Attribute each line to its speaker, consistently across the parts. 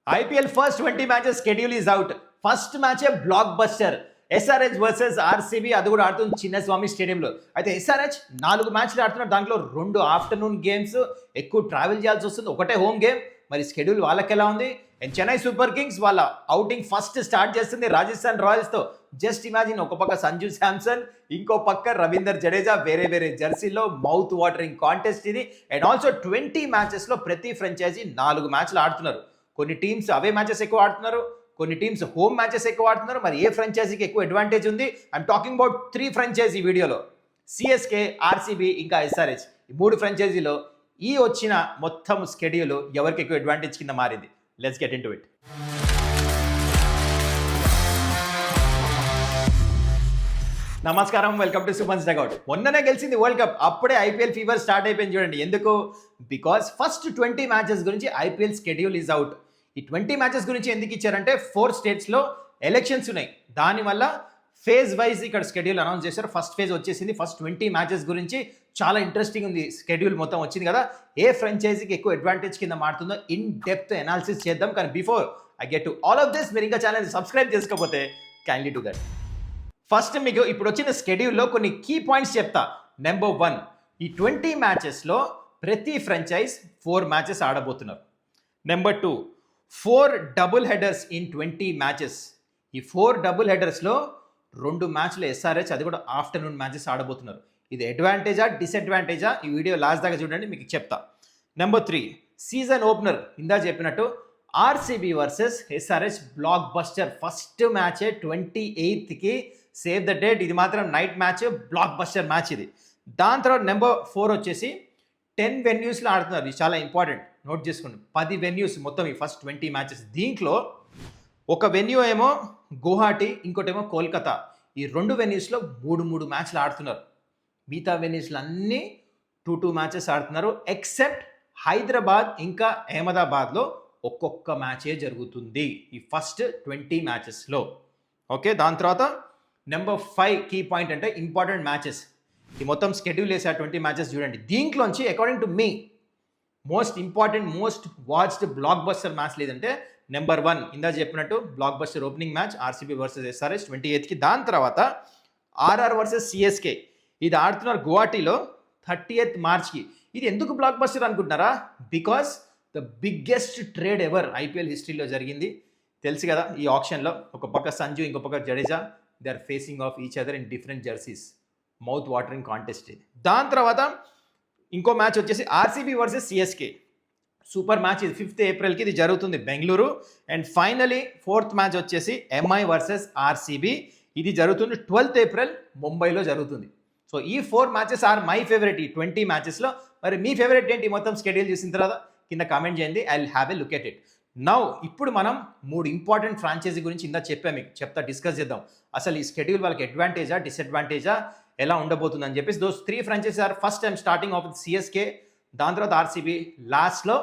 Speaker 1: IPL first 20 matches schedule is out. First మ్యాచే blockbuster SRH versus RCB. అది కూడా ఆడుతుంది చిన్నస్వామి స్టేడియంలో. అయితే ఎస్ఆర్హెచ్ 4 మ్యాచ్లు ఆడుతున్నారు. దాంట్లో 2 ఆఫ్టర్నూన్ గేమ్స్. ఎక్కువ ట్రావెల్ చేయాల్సి వస్తుంది. ఒకటే హోమ్ గేమ్. మరి స్కెడ్యూల్ వాళ్ళకి ఎలా ఉంది? అండ్ చెన్నై సూపర్ కింగ్స్ వాళ్ళ అవుటింగ్ ఫస్ట్ స్టార్ట్ చేస్తుంది రాజస్థాన్ రాయల్స్తో. జస్ట్ ఇమాజిన్, ఒక పక్క సంజు శాంసన్, ఇంకో పక్క రవీందర్ జడేజా, వేరే వేరే జెర్సీలో మౌత్ వాటరింగ్ కాంటెస్ట్ ఇది. అండ్ ఆల్సో 20 మ్యాచెస్లో ప్రతి ఫ్రాంచైజీ 4 మ్యాచ్లు ఆడుతున్నారు. కొన్ని టీమ్స్ అవే మ్యాచెస్ ఎక్కువ ఆడుతున్నారు, కొన్ని టీమ్స్ హోమ్ మ్యాచెస్ ఎక్కువ ఆడుతున్నారు. మరి ఏ ఫ్రాంచైజీకి ఎక్కువ అడ్వాంటేజ్ ఉంది? ఐఎమ్ టాకింగ్ అబౌట్ 3 ఫ్రాంచైజీ వీడియోలో. సిఎస్కే, ఆర్సీబీ, ఇంకా ఎస్ఆర్హెచ్. ఈ 3 ఫ్రాంచైజీలో ఈ వచ్చిన మొత్తం స్కెడ్యూల్ ఎవరికి ఎక్కువ అడ్వాంటేజ్ కింద మారింది? Let's get into it. నమస్కారం, వెల్కమ్ టు సుమన్స్ డగౌట్. మొన్ననే గెలిచింది వరల్డ్ కప్, అప్పుడే ఐపీఎల్ ఫీవర్ స్టార్ట్ అయిపోయింది చూడండి. ఎందుకు? బికాస్ ఫస్ట్ 20 మ్యాచెస్ గురించి ఐపీఎల్ స్కెడ్యూల్ ఈజ్ అవుట్. ఈ 20 మ్యాచెస్ గురించి ఎందుకు ఇచ్చారంటే 4 స్టేట్స్లో ఎలక్షన్స్ ఉన్నాయి. దానివల్ల ఫేజ్ వైజ్ ఇక్కడ స్కెడ్యూల్ అనౌన్స్ చేశారు. ఫస్ట్ ఫేజ్ వచ్చేసింది. ఫస్ట్ 20 మ్యాచెస్ గురించి చాలా ఇంట్రెస్టింగ్ ఉంది. స్కెడ్యూల్ మొత్తం వచ్చింది కదా. ఏ ఫ్రాంచైజీకి ఎక్కువ అడ్వాంటేజ్ కింద మారుతుందో ఇన్ డెప్త్ అనాలిసిస్ చేద్దాం. కానీ before I get to all of this, మీరు ఇంకా ఛానల్ సబ్స్క్రైబ్ చేసుకోకపోతే కైండ్లీ డు దట్. ఫస్ట్ మీకు ఇప్పుడు వచ్చిన స్కెడ్యూల్లో కొన్ని కీ పాయింట్స్ చెప్తా. నెంబర్ 1, ఈ 20 మ్యాచెస్లో ప్రతి ఫ్రాంచైజ్ 4 మ్యాచెస్ ఆడబోతున్నారు. Number 2, 4 double headers in 20 matches. ఈ 4 డబుల్ హెడర్స్లో 2 మ్యాచ్లు ఎస్ఆర్హెచ్, అది కూడా ఆఫ్టర్నూన్ మ్యాచెస్ ఆడబోతున్నారు. ఇది అడ్వాంటేజా డిసడ్వాంటేజా? ఈ వీడియో లాస్ట్ దాకా చూడండి, మీకు చెప్తా. నెంబర్ 3, సీజన్ ఓపెనర్ ఇందా చెప్పినట్టు RCB versus SRH blockbuster. First మ్యాచే 28కి, సేవ్ ద డేట్. ఇది మాత్రం night match, blockbuster match ఇది. దాని తర్వాత నెంబర్ 4 వచ్చేసి 10 వెన్యూస్లో ఆడుతున్నారు. ఇది చాలా ఇంపార్టెంట్, నోట్ చేసుకోండి. 10 వెన్యూస్ మొత్తం ఈ ఫస్ట్ 20 మ్యాచెస్. దీంట్లో ఒక వెన్యూ ఏమో గువాహటి, ఇంకోటేమో కోల్కతా. ఈ 2 వెన్యూస్లో 3 మ్యాచ్లు ఆడుతున్నారు. మిగతా వెన్యూస్లో అన్నీ 2 మ్యాచెస్ ఆడుతున్నారు. ఎక్సెప్ట్ హైదరాబాద్ ఇంకా అహ్మదాబాద్లో ఒక్కొక్క మ్యాచే జరుగుతుంది ఈ ఫస్ట్ 20 మ్యాచెస్లో. ఓకే, దాని తర్వాత నెంబర్ 5 కీ పాయింట్ అంటే ఇంపార్టెంట్ మ్యాచెస్. ఈ మొత్తం స్కెడ్యూల్ వేసే 20 మ్యాచెస్ చూడండి. దీంట్లోంచి అకార్డింగ్ టు మీ most important, most watched blockbuster match లేదంటే నెంబర్ 1 ఇందా చెప్పినట్టు blockbuster opening match RCB versus SRH 28కి. దాని తర్వాత ఆర్ఆర్ వర్సెస్ సిఎస్కే. ఇది ఆడుతున్నారు గువాహటిలో 30th మార్చ్కి. ఇది ఎందుకు బ్లాక్ బస్టర్ అనుకుంటున్నారా? Because the biggest trade ever IPL హిస్టరీలో జరిగింది. తెలుసు కదా, ఈ ఆప్షన్లో ఒక పక్క సంజు, ఇంకో పక్క Jadeja, they are facing of each other in different jerseys. Mouth watering contest ఇది. దాని తర్వాత ఇంకో మ్యాచ్ వచ్చేసి RCB versus CSK. Super match ఇది. 5th ఏప్రిల్కి ఇది జరుగుతుంది Bengaluru. And finally 4th match వచ్చేసి ఎంఐ వర్సెస్ ఆర్సీబీ. ఇది జరుగుతుంది 12th ఏప్రిల్ ముంబైలో జరుగుతుంది. సో ఈ 4 మ్యాచెస్ ఆర్ మై ఫేవరెట్ ఈ 20 మ్యాచెస్లో. మరి మీ ఫేవరెట్ ఏంటి? మొత్తం స్కెడ్యూల్ చూసిన తర్వాత కింద కామెంట్ చేయండి. I will have a look at it. Now ఇప్పుడు మనం 3 ఇంపార్టెంట్ ఫ్రాంచైజీ గురించి ఇందా మీకు చెప్తా, డిస్కస్ చేద్దాం. అసలు ఈ స్కెడ్యూల్ వాళ్ళకి అడ్వాంటేజా డిసడ్వాంటేజా, ఎలా ఉండబోతుందని చెప్పేసి. Those 3 franchise are first time starting off CSK, దాని తర్వాత ఆర్సీబీ, లాస్ట్లో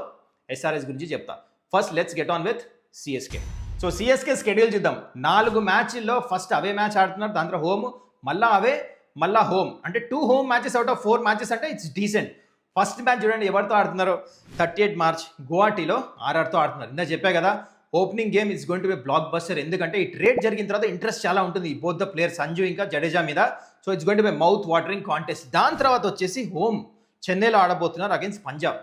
Speaker 1: ఎస్ఆర్హెచ్ గురించి చెప్తా. First let's get on with CSK. So CSK schedule చూద్దాం. 4 మ్యాచ్ల్లో ఫస్ట్ అవే మ్యాచ్ ఆడుతున్నారు, దాని తర్వాత హోమ్, మళ్ళీ అవే, మళ్ళీ హోమ్. అంటే 2 home matches out of 4 matches అంటే ఇట్స్ డీసెంట్. ఫస్ట్ మ్యాచ్ చూడండి ఎవరితో ఆడుతున్నారు. 30th మార్చ్ గువాహటిలో ఆర్ఆర్తో ఆడుతున్నారు. ఇందా చెప్పా కదా, opening game it's going to be blockbuster. ఎందుకంటే ఈ ట్రేడ్ జరిగిన తర్వాత ఇంట్రెస్ట్ చాలా ఉంటుంది ఈ బోత్ ద ప్లేయర్ సంజు ఇంకా జడేజా మీద. So it's going to B mouth watering contest. దాని తర్వాత వచ్చేసి హోమ్ చెన్నైలో ఆడబోతున్నారు అగైన్స్ పంజాబ్.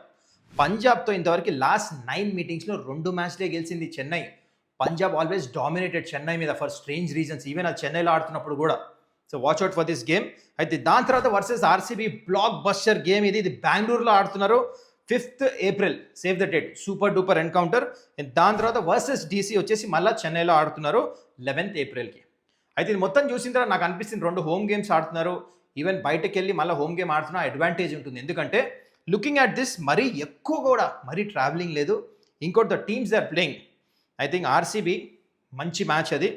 Speaker 1: పంజాబ్తో ఇంతవరకు లాస్ట్ 9 మీటింగ్స్లో 2 మ్యాచ్లే గెలిచింది చెన్నై. పంజాబ్ ఆల్వేస్ డామినేటెడ్ చెన్నై మీద ఫర్ స్ట్రేంజ్ రీజన్స్, ఈవెన్ అది చెన్నైలో ఆడుతున్నప్పుడు కూడా. So watch out for this game. అయితే దాని తర్వాత versus RCB block buster game ఇది. ఇది బెంగళూరులో ఆడుతున్నారు 5th April, save the date. Super duper encounter. దాని తర్వాత వర్సెస్ డీసీ వచ్చేసి మళ్ళీ చెన్నైలో ఆడుతున్నారు 11th ఏప్రిల్కి. అయితే ఇది మొత్తం చూసిన తర్వాత నాకు అనిపిస్తుంది 2 హోమ్ గేమ్స్ ఆడుతున్నారు. ఈవెన్ బయటకు వెళ్ళి మళ్ళీ హోమ్ గేమ్ ఆడుతున్నా అడ్వాంటేజ్ ఉంటుంది. ఎందుకంటే లుకింగ్ అట్ దిస్ మరీ ఎక్కువ కూడా మరీ ట్రావెలింగ్ లేదు. ఇంకోటి the teams they are playing. I think RCB మంచి మ్యాచ్ అది.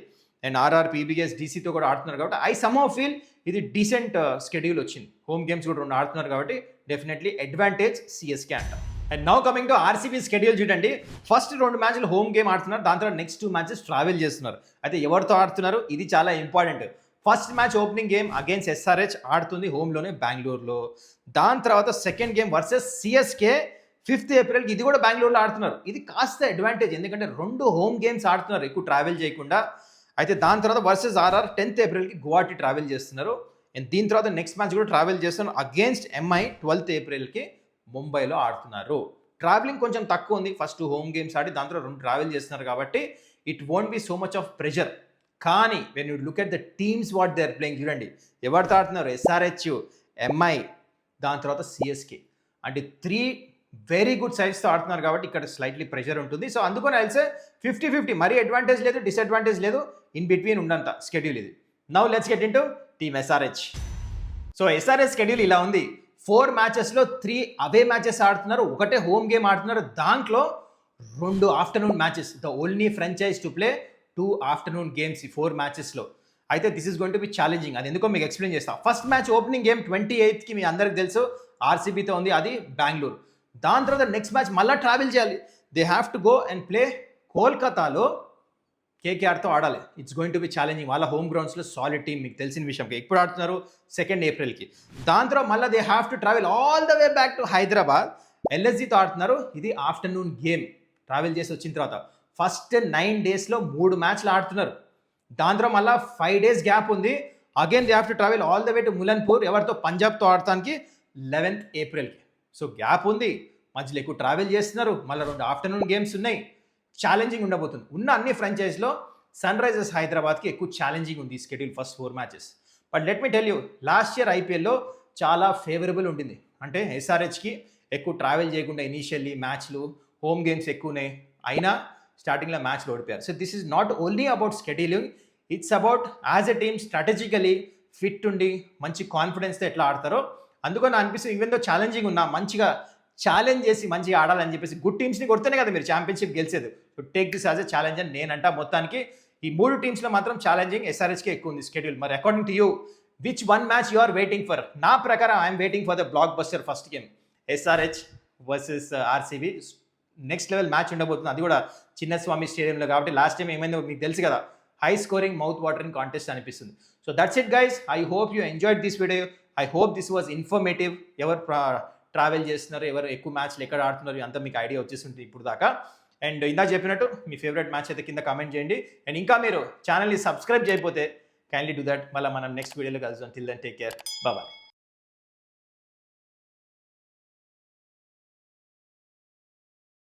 Speaker 1: అండ్ ఆర్ఆర్, పీబీఎస్, డీసీతో కూడా ఆడుతున్నారు కాబట్టి ఐ సమ్హౌ ఫీల్ ఇది డీసెంట్ స్కెడ్యూల్ వచ్చింది. హోమ్ గేమ్స్ కూడా 2 ఆడుతున్నారు కాబట్టి డెఫినెట్లీ అడ్వాంటేజ్ సిఎస్కే అంట. And now coming to RCB schedule చూడండి. ఫస్ట్ 2 మ్యాచ్లు హోమ్ గేమ్ ఆడుతున్నారు, దాని తర్వాత నెక్స్ట్ 2 మ్యాచెస్ ట్రావెల్ చేస్తున్నారు. అయితే ఎవరితో ఆడుతున్నారు? ఇది చాలా important. First match opening game against SRH ఆడుతుంది హోమ్లోనే బెంగళూరులో. దాని తర్వాత second game versus CSK 5th ఏప్రిల్కి ఇది కూడా బెంగళూరులో ఆడుతున్నారు. ఇది కాస్త అడ్వాంటేజ్, ఎందుకంటే 2 హోమ్ గేమ్స్ ఆడుతున్నారు ఎక్కువ ట్రావెల్ చేయకుండా. అయితే దాని తర్వాత వర్సెస్ ఆర్ఆర్ 10th ఏప్రిల్కి గువాహటి ట్రావెల్ చేస్తున్నారు. అండ్ దీని తర్వాత నెక్స్ట్ మ్యాచ్ కూడా ట్రావెల్ చేస్తున్నారు అగేన్స్ట్ ఎంఐ 12th ఏప్రిల్కి ముంబైలో ఆడుతున్నారు. ట్రావెలింగ్ కొంచెం తక్కువ ఉంది, ఫస్ట్ హోమ్ గేమ్స్ ఆడి దాని తర్వాత 2 ట్రావెల్ చేస్తున్నారు కాబట్టి it won't be so much of pressure. కానీ when you look at the teams what they are playing, చూడండి ఎవరితో ఆడుతున్నారు, ఎస్ఆర్హెచ్, ఎంఐ, దాని తర్వాత సిఎస్కే, అంటే 3 వెరీ గుడ్ సైడ్స్తో ఆడుతున్నారు కాబట్టి ఇక్కడ స్లైట్లీ ప్రెషర్ ఉంటుంది. సో అందుకని అయితే 50-50, మరీ అడ్వాంటేజ్ లేదు డిసడ్వాంటేజ్ లేదు, ఇన్ బిట్వీన్ ఉండంత స్కెడ్యూల్ ఇది. Now let's get in to team SRH. So SRH schedule ఇలా ఉంది. 4 మ్యాచెస్లో 3 అవే మ్యాచెస్ ఆడుతున్నారు, ఒకటే హోమ్ గేమ్ ఆడుతున్నారు. దాంట్లో 2 afternoon matches, the only franchise to play 2 afternoon games ఈ 4 మ్యాచెస్లో. అయితే this is going to be challenging, అది ఎందుకో మీకు ఎక్స్ప్లెయిన్ చేస్తాను. ఫస్ట్ మ్యాచ్ ఓపెనింగ్ గేమ్ 28కి మీ అందరికి తెలుసు ఆర్సీబీతో ఉంది, అది బెంగళూరు. దాని తర్వాత నెక్స్ట్ మ్యాచ్ మళ్ళీ ట్రావెల్ చేయాలి, they have to go and play కోల్కతాలో కేకేఆర్తో ఆడాలి. It's going to be challenging, వాళ్ళ హోమ్ గ్రౌండ్స్లో సాలిడ్ టీమ్, మీకు తెలిసిన విషయం. ఎప్పుడు ఆడుతున్నారు, 2nd ఏప్రిల్కి. దాని తర్వాత మళ్ళీ they have to travel all the way back to Hyderabad, ఎల్ఎస్జీతో ఆడుతున్నారు. ఇది ఆఫ్టర్నూన్ గేమ్. ట్రావెల్ చేసి వచ్చిన తర్వాత ఫస్ట్ 9 డేస్లో 3 మ్యాచ్లు ఆడుతున్నారు. దాని తర్వాత మళ్ళీ 5 డేస్ గ్యాప్ ఉంది. Again they have to travel all the way to Mullanpur, ఎవరితో, పంజాబ్తో ఆడటానికి 11th ఏప్రిల్కి. సో గ్యాప్ ఉంది, మధ్యలో ఎక్కువ ట్రావెల్ చేస్తున్నారు, మళ్ళీ 2 ఆఫ్టర్నూన్ గేమ్స్ ఉన్నాయి. ఛాలెంజింగ్ ఉండబోతుంది. ఉన్న అన్ని ఫ్రాంచైజ్లో సన్ రైజర్స్ హైదరాబాద్కి ఎక్కువ ఛాలెంజింగ్ ఉంది schedule first 4 matches. But let me tell you, last year ఐపీఎల్లో చాలా ఫేవరబుల్ ఉంటుంది. అంటే ఎస్ఆర్హెచ్కి ఎక్కువ ట్రావెల్ చేయకుండా ఇనీషియల్లీ మ్యాచ్లు, హోమ్ గేమ్స్ ఎక్కువనే అయినా స్టార్టింగ్లో మ్యాచ్లు ఓడిపోయారు. So this is not only about scheduling, it's about as a team strategically fit ఉండి మంచి కాన్ఫిడెన్స్తో ఎట్లా ఆడతారో. అందుకని అనిపిస్తుంది ఈవెన్ దో ఛాలెంజింగ్ ఉన్నా మంచిగా ఛాలెంజ్ చేసి మంచిగా ఆడాలని చెప్పేసి, గుడ్ టీమ్స్ని కొడితేనే కదా మీరు ఛాంపియన్షిప్ గెలిచేది. So take this as a challenge అని నేనంటా. మొత్తానికి ఈ 3 టీమ్స్లో మాత్రం ఛాలెంజింగ్ ఎస్ఆర్హెచ్కే ఎక్కువ ఉంది స్కెడ్యూల్. మరి according to you, which one match you are waiting for? నా ప్రకారం I'm waiting for the blockbuster first game, SRH versus RCB. Next level match ఉండబోతుంది, అది కూడా చిన్నస్వామి స్టేడియంలో కాబట్టి. లాస్ట్ టైం ఏమైందో మీకు తెలుసు కదా, high scoring mouth watering contest అనిపిస్తుంది. So that's it guys, I hope you enjoyed this video, I hope this was informative. ఎవరు ట్రావెల్ చేస్తున్నారు, ఎవరు ఎక్కువ మ్యాచ్లు ఎక్కడ ఆడుతున్నారు, అంతా మీకు ఐడియా వచ్చేసింటుంది ఇప్పుడు దాకా. అండ్ ఇందాక చెప్పినట్టు మీ ఫేవరెట్ మ్యాచ్ అయితే కింద కామెంట్ చేయండి. అండ్ ఇంకా మీరు ఛానల్ని సబ్స్క్రైబ్ చేయకపోతే కైండ్లీ డూ దట్. మళ్ళీ మనం నెక్స్ట్ వీడియోలో కలుద్దాం. Till then take care, bye.